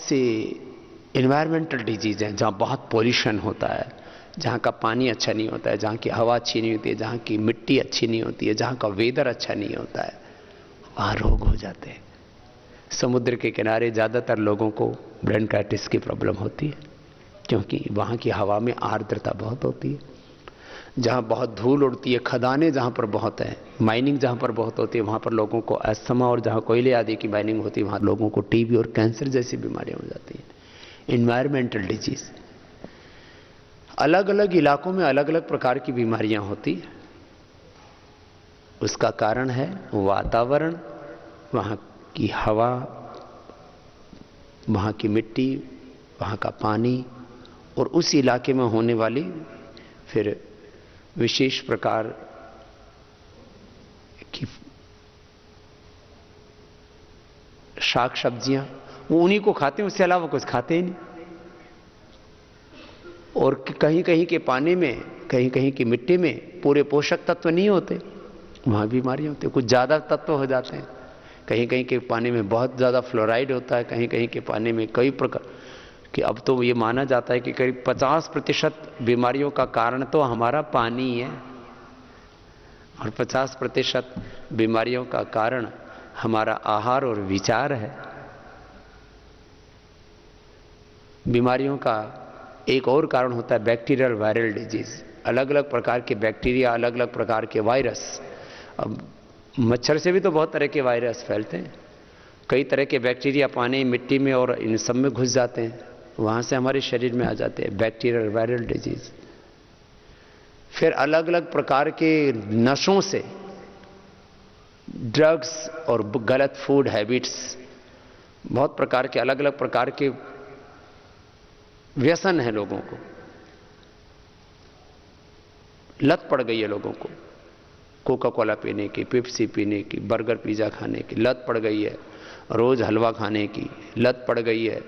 से environmental disease हैं, जहाँ बहुत पॉल्यूशन होता है, जहाँ का पानी अच्छा नहीं होता है, जहाँ की हवा अच्छी नहीं होती है, जहाँ की मिट्टी अच्छी नहीं होती है, जहाँ का वेदर अच्छा नहीं होता है, वहाँ रोग हो जाते हैं। समुद्र के किनारे ज़्यादातर लोगों को ब्रोंकाइटिस की प्रॉब्लम होती है, क्योंकि वहाँ की हवा में आर्द्रता बहुत होती है। जहाँ बहुत धूल उड़ती है, खदानें जहाँ पर बहुत है, माइनिंग जहाँ पर बहुत होती है, वहाँ पर लोगों को अस्थमा, और जहाँ कोयले आदि की माइनिंग होती है वहाँ लोगों को टीबी और कैंसर जैसी बीमारियाँ हो जाती हैं। इन्वायरमेंटल डिजीज, अलग अलग इलाकों में अलग अलग प्रकार की बीमारियाँ होती हैं। उसका कारण है वातावरण, वहाँ की हवा, वहाँ की मिट्टी, वहाँ का पानी, और उस इलाके में होने वाली फिर विशेष प्रकार की शाक सब्जियां, वो उन्हीं को खाते हैं, उससे अलावा कुछ खाते ही नहीं। और कहीं कहीं के पानी में, कहीं कहीं की मिट्टी में पूरे पोषक तत्व नहीं होते, वहाँ बीमारियां होती हैं। कुछ ज़्यादा तत्व हो जाते हैं। कहीं कहीं के पानी में बहुत ज़्यादा फ्लोराइड होता है, कहीं कहीं के पानी में कई प्रकार कि अब तो ये माना जाता है कि करीब 50% बीमारियों का कारण तो हमारा पानी है, और 50% बीमारियों का कारण हमारा आहार और विचार है। बीमारियों का एक और कारण होता है बैक्टीरियल वायरल डिजीज, अलग अलग प्रकार के बैक्टीरिया, अलग अलग प्रकार के वायरस। अब मच्छर से भी तो बहुत तरह के वायरस फैलते हैं, कई तरह के बैक्टीरिया पानी, मिट्टी में और इन सब में घुस जाते हैं, वहाँ से हमारे शरीर में आ जाते हैं बैक्टीरियल वायरल डिजीज। फिर अलग अलग प्रकार के नशों से, ड्रग्स और गलत फूड हैबिट्स, बहुत प्रकार के अलग अलग प्रकार के व्यसन है लोगों को, लत पड़ गई है लोगों को, कोका कोला पीने की, पेप्सी पीने की, बर्गर पिज्जा खाने की लत पड़ गई है, रोज हलवा खाने की लत पड़ गई है,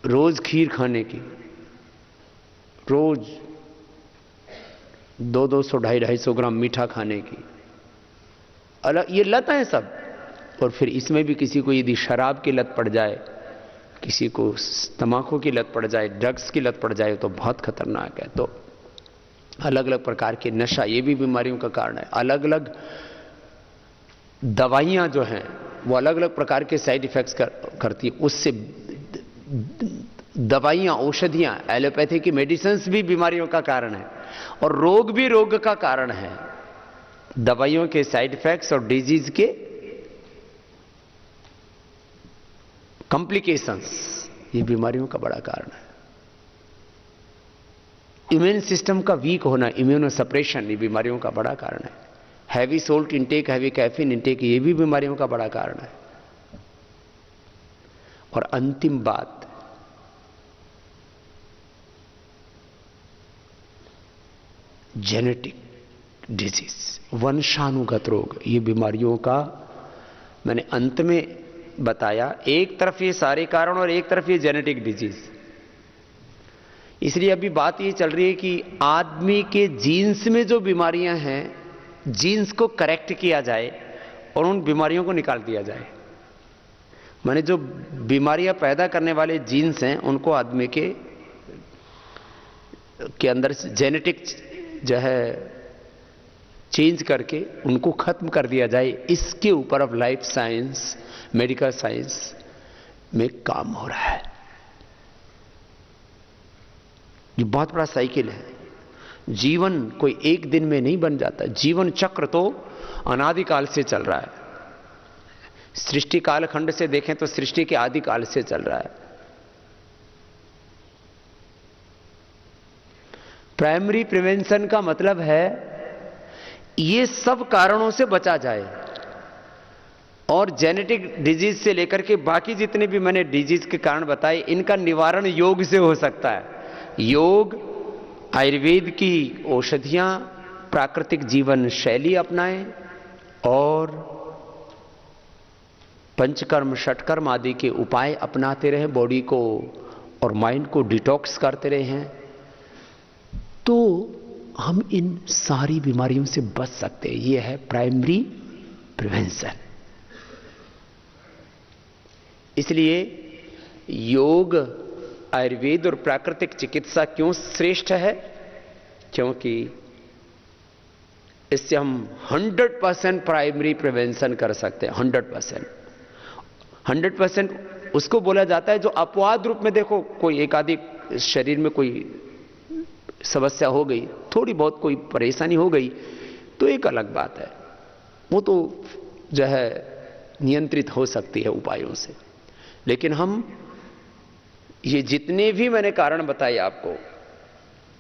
रोज खीर खाने की, रोज 200-200, 250-250 ग्राम मीठा खाने की, अलग ये लत है सब। और फिर इसमें भी किसी को यदि शराब की लत पड़ जाए, किसी को तंबाकू की लत पड़ जाए, ड्रग्स की लत पड़ जाए, तो बहुत खतरनाक है। तो अलग अलग प्रकार के नशा, ये भी बीमारियों का कारण है। अलग अलग दवाइयां जो हैं वो अलग अलग प्रकार के साइड इफेक्ट्स करती है। उससे दवाइयां, औषधियां, एलोपैथी की मेडिसिन्स भी बीमारियों का कारण है, और रोग भी रोग का कारण है। दवाइयों के साइड इफेक्ट्स और डिजीज के कॉम्प्लिकेशंस, ये बीमारियों का बड़ा कारण है। इम्यून सिस्टम का वीक होना, इम्यूनो सप्रेशन, ये बीमारियों का बड़ा कारण है। Heavy salt intake, heavy caffeine intake, ये भी बीमारियों का बड़ा कारण है। और अंतिम बात, जेनेटिक डिजीज, वंशानुगत रोग, ये बीमारियों का मैंने अंत में बताया। एक तरफ ये सारे कारण और एक तरफ ये जेनेटिक डिजीज। इसलिए अभी बात ये चल रही है कि आदमी के जीन्स में जो बीमारियां हैं, जीन्स को करेक्ट किया जाए और उन बीमारियों को निकाल दिया जाए। माने जो बीमारियां पैदा करने वाले जीन्स हैं, उनको आदमी के अंदर जेनेटिक जो है चेंज करके उनको खत्म कर दिया जाए। इसके ऊपर अब लाइफ साइंस, मेडिकल साइंस में काम हो रहा है। ये बहुत बड़ा साइकिल है। जीवन कोई एक दिन में नहीं बन जाता। जीवन चक्र तो अनादिकाल से चल रहा है। सृष्टि कालखंड से देखें तो सृष्टि के आदिकाल से चल रहा है। प्राइमरी प्रिवेंशन का मतलब है ये सब कारणों से बचा जाए, और जेनेटिक डिजीज से लेकर के बाकी जितने भी मैंने डिजीज के कारण बताए, इनका निवारण योग से हो सकता है। योग, आयुर्वेद की औषधियां, प्राकृतिक जीवन शैली अपनाएं और पंचकर्म, षटकर्म आदि के उपाय अपनाते रहें, बॉडी को और माइंड को डिटॉक्स करते रहें, तो हम इन सारी बीमारियों से बच सकते हैं। यह है प्राइमरी प्रिवेंशन। इसलिए योग, आयुर्वेद और प्राकृतिक चिकित्सा क्यों श्रेष्ठ है? क्योंकि इससे हम 100% प्राइमरी प्रिवेंशन कर सकते हैं। 100% उसको बोला जाता है जो अपवाद रूप में, देखो कोई एक आदि शरीर में कोई समस्या हो गई, थोड़ी बहुत कोई परेशानी हो गई, तो एक अलग बात है, वो तो जो है नियंत्रित हो सकती है उपायों से। लेकिन हम ये जितने भी मैंने कारण बताए आपको,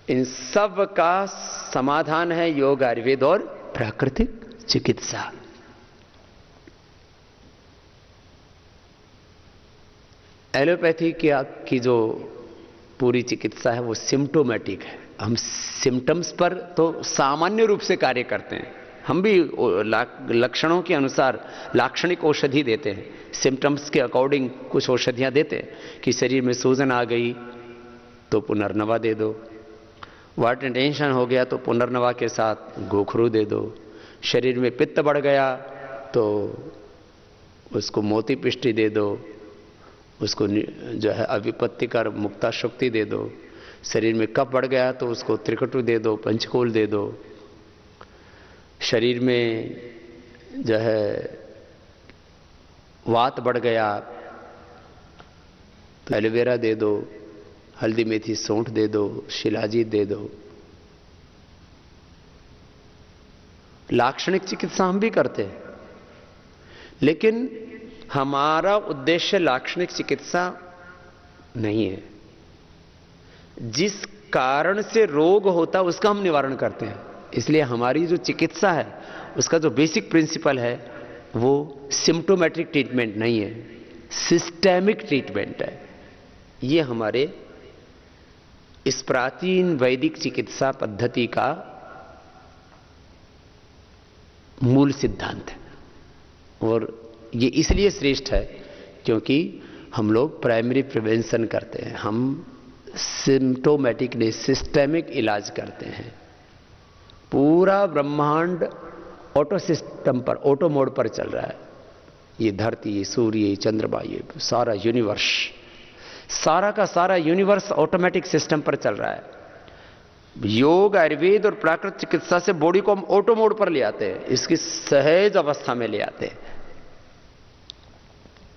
इन सब का समाधान है योग, आयुर्वेद और प्राकृतिक चिकित्सा। एलोपैथी की जो पूरी चिकित्सा है वो सिम्टोमेटिक है। हम सिम्टम्स पर तो सामान्य रूप से कार्य करते हैं, हम भी लक्षणों के अनुसार लाक्षणिक औषधि देते हैं, सिम्टम्स के अकॉर्डिंग कुछ औषधियां देते हैं कि शरीर में सूजन आ गई तो पुनर्नवा दे दो, वाटर टेंशन हो गया तो पुनर्नवा के साथ गोखरू दे दो, शरीर में पित्त बढ़ गया तो उसको मोती पिष्टी दे दो, उसको जो है अविपत्तिकर मुक्ता शुक्ति दे दो, शरीर में कफ बढ़ गया तो उसको त्रिकटु दे दो, पंचकूल दे दो, शरीर में जो है वात बढ़ गया तो एलोवेरा दे दो, हल्दी मेथी सौंठ दे दो, शिलाजीत दे दो। लाक्षणिक चिकित्सा हम भी करते हैं, लेकिन हमारा उद्देश्य लाक्षणिक चिकित्सा नहीं है। जिस कारण से रोग होता है उसका हम निवारण करते हैं। इसलिए हमारी जो चिकित्सा है उसका जो बेसिक प्रिंसिपल है वो सिम्टोमेट्रिक ट्रीटमेंट नहीं है, सिस्टेमिक ट्रीटमेंट है। ये हमारे इस प्राचीन वैदिक चिकित्सा पद्धति का मूल सिद्धांत है। और ये इसलिए श्रेष्ठ है क्योंकि हम लोग प्राइमरी प्रिवेंशन करते हैं, हम सिम्टोमेटिक नहीं सिस्टेमिक इलाज करते हैं। पूरा ब्रह्मांड ऑटो सिस्टम पर, ऑटो मोड पर चल रहा है। ये धरती, ये सूर्य, ये चंद्रमा, ये सारा यूनिवर्स, सारा का सारा यूनिवर्स ऑटोमेटिक सिस्टम पर चल रहा है। योग, आयुर्वेद और प्राकृतिक चिकित्सा से बॉडी को हम ऑटो मोड पर ले आते हैं, इसकी सहज अवस्था में ले आते हैं।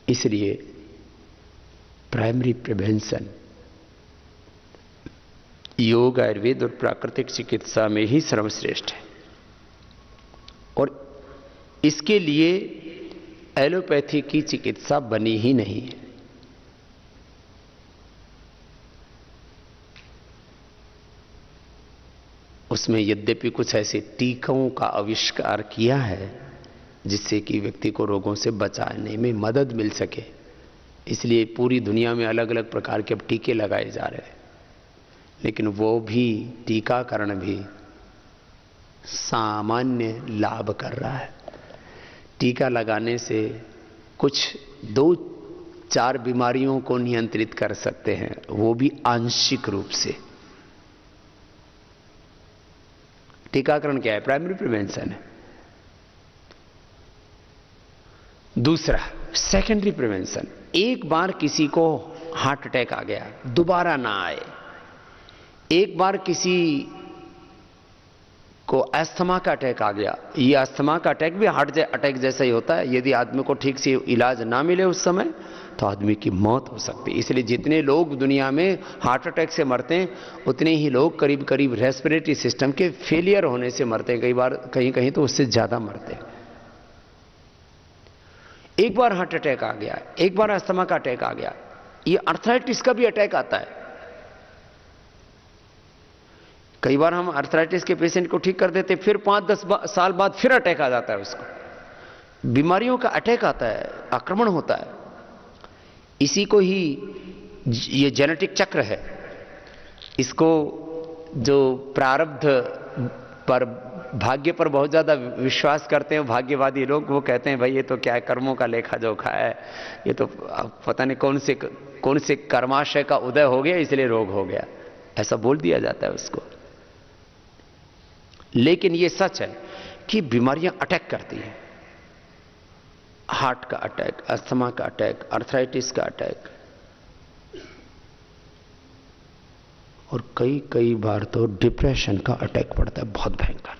इसलिए प्राइमरी प्रिवेंशन योग, आयुर्वेद और प्राकृतिक चिकित्सा में ही सर्वश्रेष्ठ है। और इसके लिए एलोपैथी की चिकित्सा बनी ही नहीं है। उसमें यद्यपि कुछ ऐसे टीकों का आविष्कार किया है जिससे कि व्यक्ति को रोगों से बचाने में मदद मिल सके, इसलिए पूरी दुनिया में अलग अलग प्रकार के अब टीके लगाए जा रहे हैं। लेकिन वो भी टीकाकरण भी सामान्य लाभ कर रहा है। टीका लगाने से कुछ 2-4 बीमारियों को नियंत्रित कर सकते हैं, वो भी आंशिक रूप से। टीकाकरण क्या है? प्राइमरी प्रिवेंशन है। दूसरा सेकेंडरी प्रिवेंशन, एक बार किसी को हार्ट अटैक आ गया, दोबारा ना आए। एक बार किसी को अस्थमा का अटैक आ गया, ये अस्थमा का अटैक भी हार्ट अटैक जैसा ही होता है। यदि आदमी को ठीक से इलाज ना मिले उस समय तो आदमी की मौत हो सकती है। इसलिए जितने लोग दुनिया में हार्ट अटैक से मरते हैं उतने ही लोग करीब करीब रेस्पिरेटरी सिस्टम के फेलियर होने से मरते हैं। कई बार कहीं कहीं तो उससे ज्यादा मरते हैं। एक बार हार्ट अटैक आ गया, एक बार अस्थमा का अटैक आ गया, ये अर्थराइटिस का भी अटैक आता है। कई बार हम अर्थराइटिस के पेशेंट को ठीक कर देते, फिर 5-10 साल बाद फिर अटैक आ जाता है उसको। बीमारियों का अटैक आता है, आक्रमण होता है। इसी को ही ये जेनेटिक चक्र है। इसको जो प्रारब्ध पर, भाग्य पर बहुत ज्यादा विश्वास करते हैं भाग्यवादी लोग, वो कहते हैं भाई ये तो क्या है, कर्मों का लेखा जोखा है, ये तो पता नहीं कौन से कर्माशय का उदय हो गया इसलिए रोग हो गया, ऐसा बोल दिया जाता है उसको। लेकिन ये सच है कि बीमारियां अटैक करती हैं। हार्ट का अटैक, अस्थमा का अटैक, आर्थराइटिस का अटैक, और कई कई बार तो डिप्रेशन का अटैक पड़ता है, बहुत भयंकर।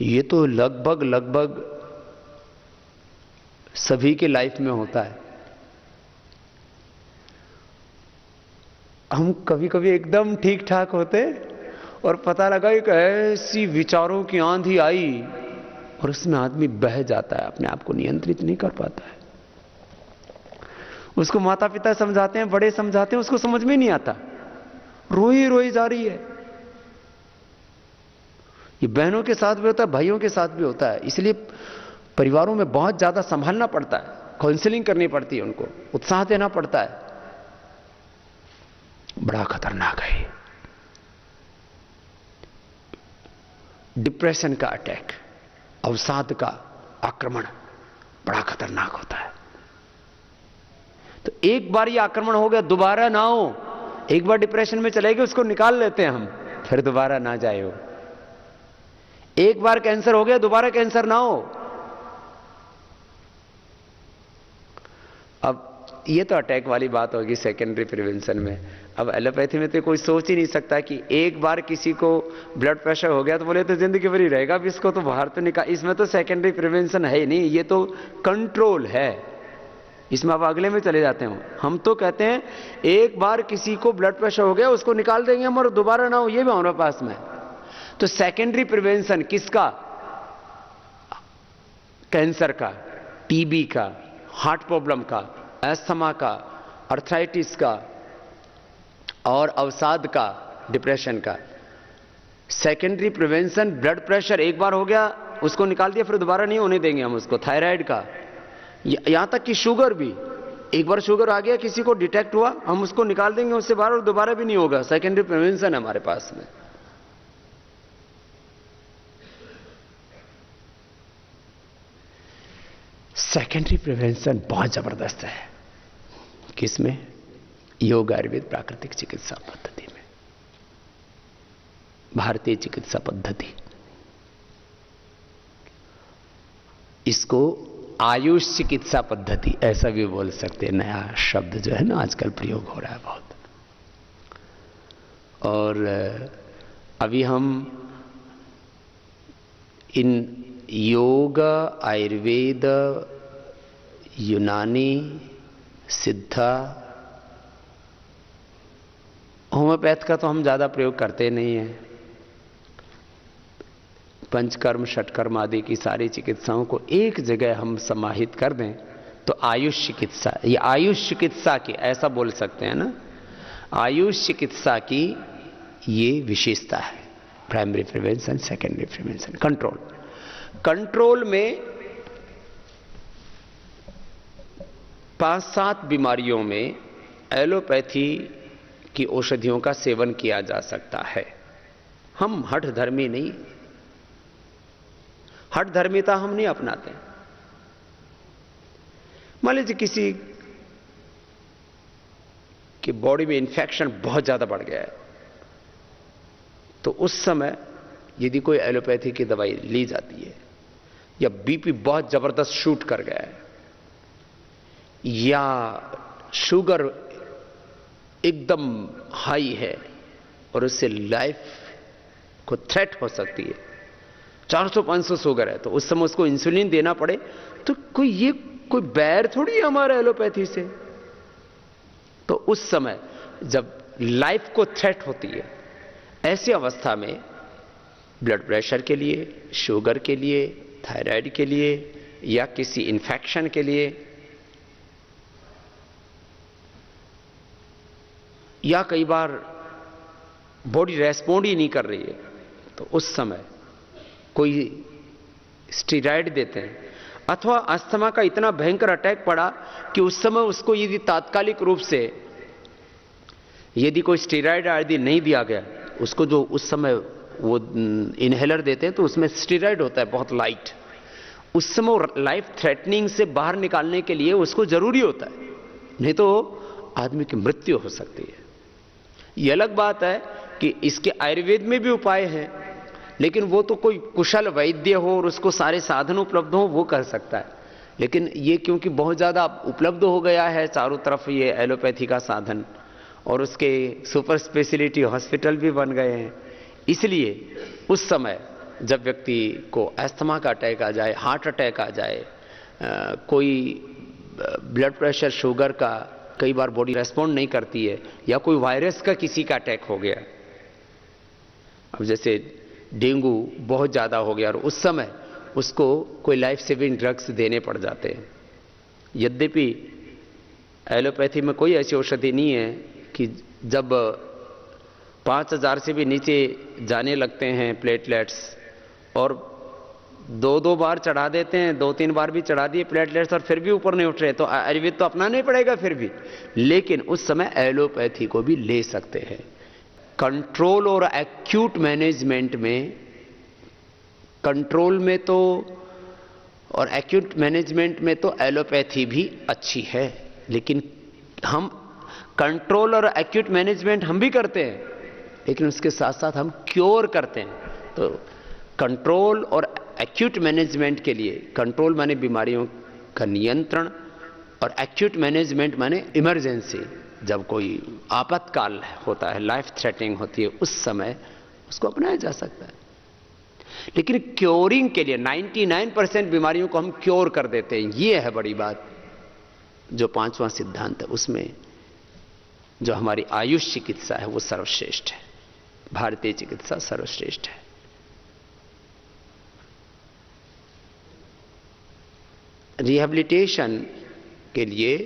ये तो लगभग सभी के लाइफ में होता है। हम कभी कभी एकदम ठीक ठाक होते और पता लगा एक ऐसी विचारों की आंधी आई और उसमें आदमी बह जाता है, अपने आप को नियंत्रित नहीं कर पाता है। उसको माता पिता समझाते हैं, बड़े समझाते हैं, उसको समझ में नहीं आता, रोई रोई जा रही है। ये बहनों के साथ भी होता है, भाइयों के साथ भी होता है। इसलिए परिवारों में बहुत ज्यादा संभालना पड़ता है, काउंसलिंग करनी पड़ती है, उनको उत्साह देना पड़ता है। बड़ा खतरनाक है डिप्रेशन का अटैक, अवसाद का आक्रमण बड़ा खतरनाक होता है। तो एक बार ये आक्रमण हो गया, दोबारा ना हो। एक बार डिप्रेशन में चले गए, उसको निकाल लेते हैं हम, फिर दोबारा ना जाए हो। एक बार कैंसर हो गया, दोबारा कैंसर ना हो। अब ये तो अटैक वाली बात होगी सेकेंडरी प्रिवेंशन में। अब एलोपैथी में तो कोई सोच ही नहीं सकता कि एक बार किसी को ब्लड प्रेशर हो गया तो बोले तो जिंदगी भर ही रहेगा, अब इसको तो बाहर तो निकाल। इसमें तो सेकेंडरी प्रिवेंशन है ही नहीं, ये तो कंट्रोल है। इसमें अब अगले में चले जाते हैं। हम तो कहते हैं एक बार किसी को ब्लड प्रेशर हो गया, उसको निकाल देंगे हम और दोबारा ना हो, ये भी हमारे पास में। तो सेकेंडरी प्रिवेंशन किसका? कैंसर का, टीबी का, हार्ट प्रॉब्लम का, अस्थमा का, आर्थराइटिस का और अवसाद का, डिप्रेशन का। सेकेंडरी प्रिवेंशन ब्लड प्रेशर एक बार हो गया, उसको निकाल दिया, फिर दोबारा नहीं होने देंगे हम उसको। थायराइड का, यहां तक कि शुगर भी, एक बार शुगर आ गया, किसी को डिटेक्ट हुआ, हम उसको निकाल देंगे उससे बाहर और दोबारा भी नहीं होगा। सेकेंडरी प्रिवेंशन है हमारे पास में। सेकेंडरी प्रिवेंशन बहुत जबरदस्त है। किसमें? योग, आयुर्वेद, प्राकृतिक चिकित्सा पद्धति में, भारतीय चिकित्सा पद्धति। इसको आयुष चिकित्सा पद्धति ऐसा भी बोल सकते हैं, नया शब्द जो है ना आजकल प्रयोग हो रहा है बहुत। और अभी हम इन योग, आयुर्वेद, यूनानी, सिद्धा, होम्योपैथ का तो हम ज्यादा प्रयोग करते नहीं हैं। पंचकर्म, षटकर्म आदि की सारी चिकित्साओं को एक जगह हम समाहित कर दें तो आयुष चिकित्सा, ये आयुष चिकित्सा की ऐसा बोल सकते हैं ना, आयुष चिकित्सा की ये विशेषता है। Primary prevention, secondary prevention, control. Control में 5-7 बीमारियों में एलोपैथी की औषधियों का सेवन किया जा सकता है। हम हठधर्मी नहीं, हठधर्मिता हम नहीं अपनाते। मान लीजिए किसी की बॉडी में इंफेक्शन बहुत ज्यादा बढ़ गया है, तो उस समय यदि कोई एलोपैथी की दवाई ली जाती है, या बीपी बहुत जबरदस्त शूट कर गया है, या शुगर एकदम हाई है और उससे लाइफ को थ्रेट हो सकती है, 400-500 शुगर है, तो उस समय उसको इंसुलिन देना पड़े, तो कोई बैर थोड़ी है हमारे एलोपैथी से। तो उस समय जब लाइफ को थ्रेट होती है, ऐसी अवस्था में ब्लड प्रेशर के लिए, शुगर के लिए, थायराइड के लिए या किसी इन्फेक्शन के लिए, या कई बार बॉडी रेस्पॉन्ड ही नहीं कर रही है, तो उस समय कोई स्टेरॉइड देते हैं। अथवा अस्थमा का इतना भयंकर अटैक पड़ा कि उस समय उसको यदि तात्कालिक रूप से यदि कोई स्टेरॉइड आदि नहीं दिया गया, उसको जो उस समय वो इनहेलर देते हैं तो उसमें स्टेरॉइड होता है बहुत लाइट, उस समय लाइफ थ्रेटनिंग से बाहर निकालने के लिए उसको जरूरी होता है, नहीं तो आदमी की मृत्यु हो सकती है। यह अलग बात है कि इसके आयुर्वेद में भी उपाय हैं, लेकिन वो तो कोई कुशल वैद्य हो और उसको सारे साधन उपलब्ध हो वो कर सकता है। लेकिन ये क्योंकि बहुत ज़्यादा उपलब्ध हो गया है चारों तरफ ये एलोपैथी का साधन, और उसके सुपर स्पेशलिटी हॉस्पिटल भी बन गए हैं, इसलिए उस समय जब व्यक्ति को अस्थमा का अटैक आ जाए, हार्ट अटैक आ जाए, कोई ब्लड प्रेशर, शुगर का कई बार बॉडी रेस्पॉन्ड नहीं करती है, या कोई वायरस का किसी का अटैक हो गया, अब जैसे डेंगू बहुत ज़्यादा हो गया, और उस समय उसको कोई लाइफ सेविंग ड्रग्स देने पड़ जाते हैं। यद्यपि एलोपैथी में कोई ऐसी औषधि नहीं है कि जब 5000 से भी नीचे जाने लगते हैं प्लेटलेट्स, और 2-2 बार चढ़ा देते हैं, 2-3 बार भी चढ़ा दिए प्लेटलेट्स और फिर भी ऊपर नहीं उठ रहे, तो आयुर्वेद तो अपनाना ही पड़ेगा फिर भी। लेकिन उस समय एलोपैथी को भी ले सकते हैं। कंट्रोल और एक्यूट मैनेजमेंट में, कंट्रोल में तो और एक्यूट मैनेजमेंट में तो एलोपैथी भी अच्छी है, लेकिन हम कंट्रोल और एक्यूट मैनेजमेंट हम भी करते हैं, लेकिन उसके साथ साथ हम क्योर करते हैं। तो कंट्रोल और एक्यूट मैनेजमेंट के लिए, कंट्रोल माने बीमारियों का नियंत्रण, और एक्यूट मैनेजमेंट माने इमरजेंसी, जब कोई आपातकाल होता है, लाइफ थ्रेटनिंग होती है, उस समय उसको अपनाया जा सकता है। लेकिन क्योरिंग के लिए 99% बीमारियों को हम क्योर कर देते हैं, ये है बड़ी बात। जो 5वां सिद्धांत है उसमें जो हमारी आयुष चिकित्सा है वो सर्वश्रेष्ठ है, भारतीय चिकित्सा सर्वश्रेष्ठ है। रिहैबिलिटेशन के लिए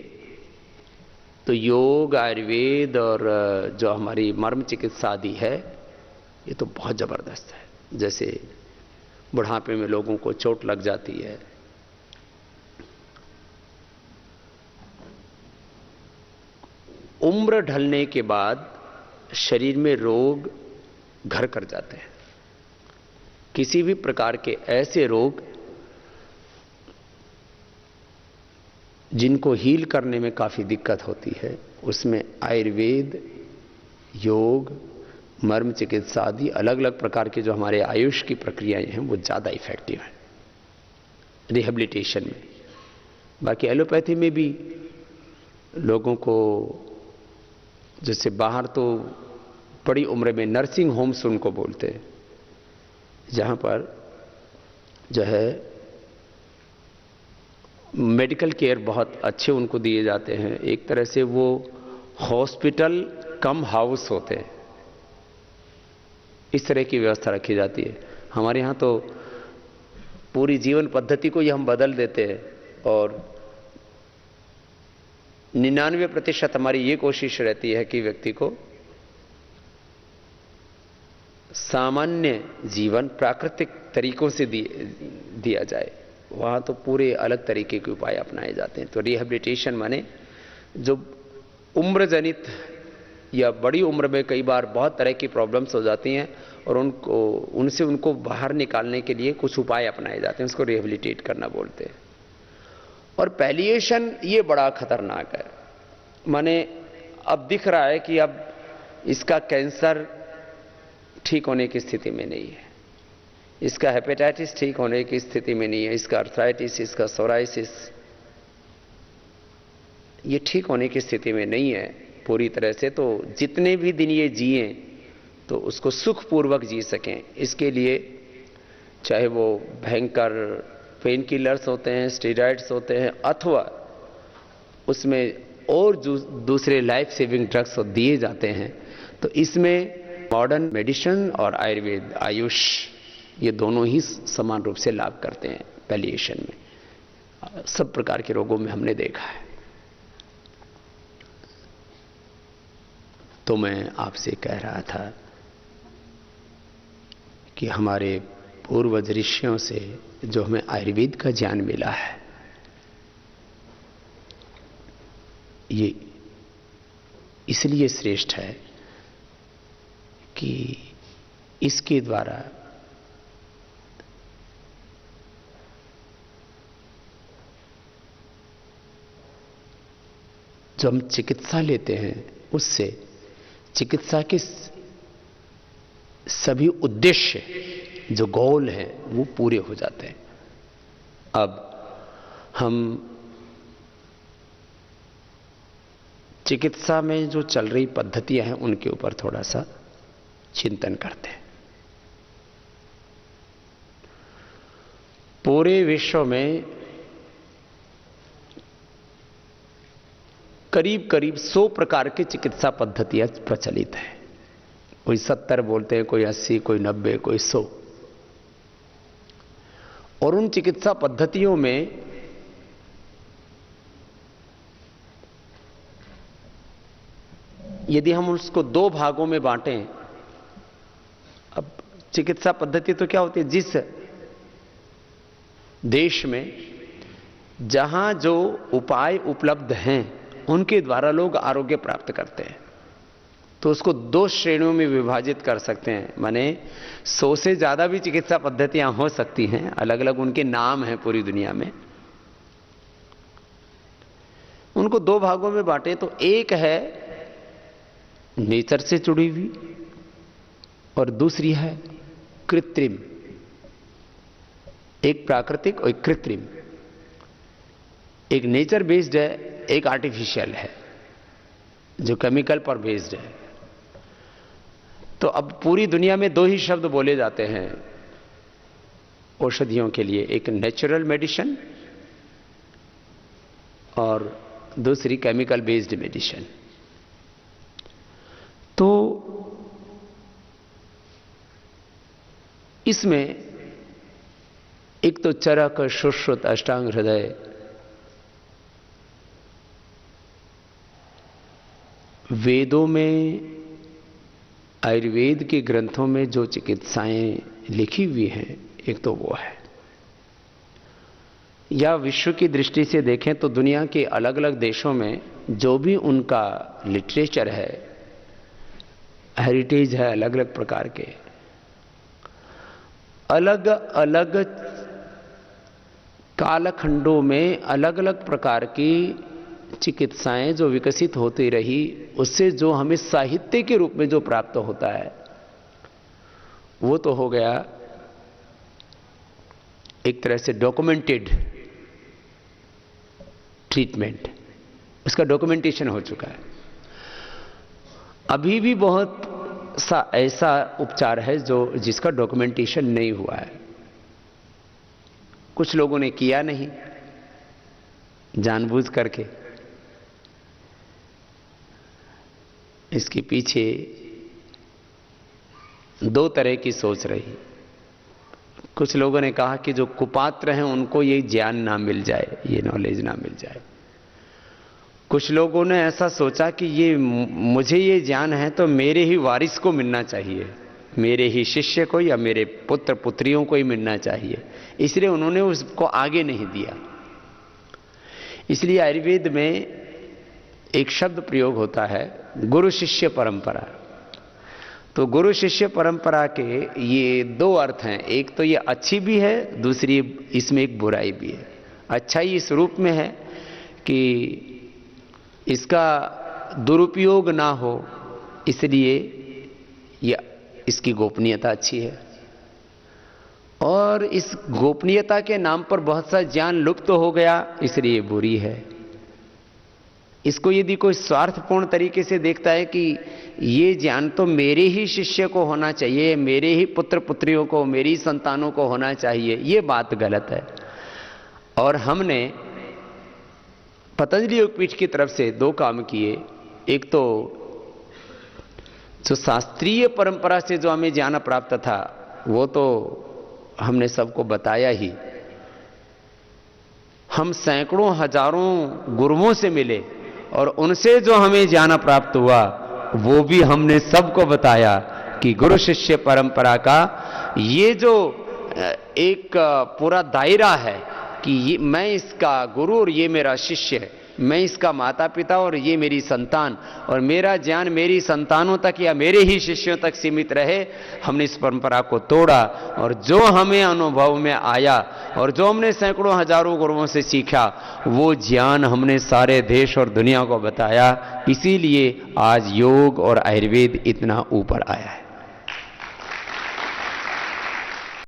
तो योग, आयुर्वेद और जो हमारी मर्म चिकित्सा आदि है, ये तो बहुत जबरदस्त है। जैसे बुढ़ापे में लोगों को चोट लग जाती है, उम्र ढलने के बाद शरीर में रोग घर कर जाते हैं। किसी भी प्रकार के ऐसे रोग जिनको हील करने में काफ़ी दिक्कत होती है, उसमें आयुर्वेद, योग, मर्म चिकित्सा आदि अलग अलग प्रकार के जो हमारे आयुष की प्रक्रियाएं हैं वो ज़्यादा इफेक्टिव हैं रिहैबिलिटेशन में। बाकी एलोपैथी में भी लोगों को, जैसे बाहर तो बड़ी उम्र में नर्सिंग होम्स उनको बोलते हैं, जहाँ पर जो है मेडिकल केयर बहुत अच्छे उनको दिए जाते हैं। एक तरह से वो हॉस्पिटल कम हाउस होते हैं, इस तरह की व्यवस्था रखी जाती है। हमारे यहाँ तो पूरी जीवन पद्धति को ही हम बदल देते हैं, और 99% हमारी ये कोशिश रहती है कि व्यक्ति को सामान्य जीवन प्राकृतिक तरीकों से दिया जाए। वहाँ तो पूरे अलग तरीके के उपाय अपनाए जाते हैं। तो रिहैबिलिटेशन माने जो उम्र जनित या बड़ी उम्र में कई बार बहुत तरह की प्रॉब्लम्स हो जाती हैं, और उनसे उनको बाहर निकालने के लिए कुछ उपाय अपनाए जाते हैं, उसको रिहैबिलिटेट करना बोलते हैं। और पैलिएशन ये बड़ा खतरनाक है। माने अब दिख रहा है कि अब इसका कैंसर ठीक होने की स्थिति में नहीं है, इसका हेपेटाइटिस ठीक होने की स्थिति में नहीं है, इसका अर्थराइटिस, इसका सोराइसिस ये ठीक होने की स्थिति में नहीं है पूरी तरह से। तो जितने भी दिन ये जिए तो उसको सुखपूर्वक जी सकें, इसके लिए चाहे वो भयंकर पेन किलर्स होते हैं, स्टेरॉइड्स होते हैं, अथवा उसमें और दूसरे लाइफ सेविंग ड्रग्स दिए जाते हैं। तो इसमें मॉडर्न मेडिसिन और आयुर्वेद, आयुष, ये दोनों ही समान रूप से लाभ करते हैं पैलिएशन में। सब प्रकार के रोगों में हमने देखा है। तो मैं आपसे कह रहा था कि हमारे पूर्वज ऋषियों से जो हमें आयुर्वेद का ज्ञान मिला है, ये इसलिए श्रेष्ठ है कि इसके द्वारा जो हम चिकित्सा लेते हैं उससे चिकित्सा के सभी उद्देश्य जो गोल हैं वो पूरे हो जाते हैं। अब हम चिकित्सा में जो चल रही पद्धतियां हैं उनके ऊपर थोड़ा सा चिंतन करते हैं। पूरे विश्व में करीब करीब 100 प्रकार की चिकित्सा पद्धतियां प्रचलित हैं। कोई 70 बोलते हैं, कोई 80, कोई 90, कोई 100। और उन चिकित्सा पद्धतियों में यदि हम उसको 2 भागों में बांटें, अब चिकित्सा पद्धति तो क्या होती है, जिस देश में जहां जो उपाय उपलब्ध हैं उनके द्वारा लोग आरोग्य प्राप्त करते हैं, तो उसको 2 श्रेणियों में विभाजित कर सकते हैं। माने 100 से ज्यादा भी चिकित्सा पद्धतियां हो सकती हैं, अलग अलग उनके नाम हैं पूरी दुनिया में। उनको 2 भागों में बांटे तो एक है नेचर से जुड़ी हुई और दूसरी है कृत्रिम। एक प्राकृतिक और एक कृत्रिम। एक नेचर बेस्ड है, एक आर्टिफिशियल है जो केमिकल पर बेस्ड है। तो अब पूरी दुनिया में 2 ही शब्द बोले जाते हैं औषधियों के लिए, एक नेचुरल मेडिसिन और दूसरी केमिकल बेस्ड मेडिसिन। तो इसमें एक तो चरक, सुश्रुत, अष्टांग हृदय, वेदों में, आयुर्वेद के ग्रंथों में जो चिकित्साएं लिखी हुई हैं, एक तो वो है। या विश्व की दृष्टि से देखें तो दुनिया के अलग अलग देशों में जो भी उनका लिटरेचर है, हेरिटेज है, अलग अलग प्रकार के, अलग अलग कालखंडों में अलग अलग प्रकार की चिकित्साएं जो विकसित होती रही, उससे जो हमें साहित्य के रूप में जो प्राप्त होता है वो तो हो गया एक तरह से डॉक्यूमेंटेड ट्रीटमेंट, उसका डॉक्यूमेंटेशन हो चुका है। अभी भी बहुत सा ऐसा उपचार है जिसका डॉक्यूमेंटेशन नहीं हुआ है। कुछ लोगों ने किया नहीं जानबूझ करके। इसके पीछे 2 तरह की सोच रही। कुछ लोगों ने कहा कि जो कुपात्र हैं उनको ये ज्ञान ना मिल जाए, ये नॉलेज ना मिल जाए। कुछ लोगों ने ऐसा सोचा कि मुझे ये ज्ञान है तो मेरे ही वारिस को मिलना चाहिए, मेरे ही शिष्य को या मेरे पुत्र पुत्रियों को ही मिलना चाहिए, इसलिए उन्होंने उसको आगे नहीं दिया। इसलिए आयुर्वेद में एक शब्द प्रयोग होता है गुरु शिष्य परंपरा। तो गुरु शिष्य परंपरा के ये 2 अर्थ हैं। एक तो ये अच्छी भी है, दूसरी इसमें एक बुराई भी है। अच्छाई इस रूप में है कि इसका दुरुपयोग ना हो, इसलिए इसकी गोपनीयता अच्छी है। और इस गोपनीयता के नाम पर बहुत सा ज्ञान लुप्त हो गया, इसलिए बुरी है। इसको यदि कोई स्वार्थपूर्ण तरीके से देखता है कि ये ज्ञान तो मेरे ही शिष्य को होना चाहिए, मेरे ही पुत्र पुत्रियों को, मेरी संतानों को होना चाहिए, ये बात गलत है। और हमने पतंजलि योगपीठ की तरफ से 2 काम किए। एक तो जो शास्त्रीय परंपरा से जो हमें ज्ञान प्राप्त था वो तो हमने सबको बताया ही। हम सैकड़ों हजारों गुरुओं से मिले और उनसे जो हमें ज्ञान प्राप्त हुआ वो भी हमने सबको बताया कि गुरु शिष्य परंपरा का ये जो एक पूरा दायरा है कि मैं इसका गुरु और ये मेरा शिष्य, मैं इसका माता पिता और ये मेरी संतान, और मेरा ज्ञान मेरी संतानों तक या मेरे ही शिष्यों तक सीमित रहे, हमने इस परंपरा को तोड़ा। और जो हमें अनुभव में आया और जो हमने सैकड़ों हजारों गुरुओं से सीखा वो ज्ञान हमने सारे देश और दुनिया को बताया। इसीलिए आज योग और आयुर्वेद इतना ऊपर आया है।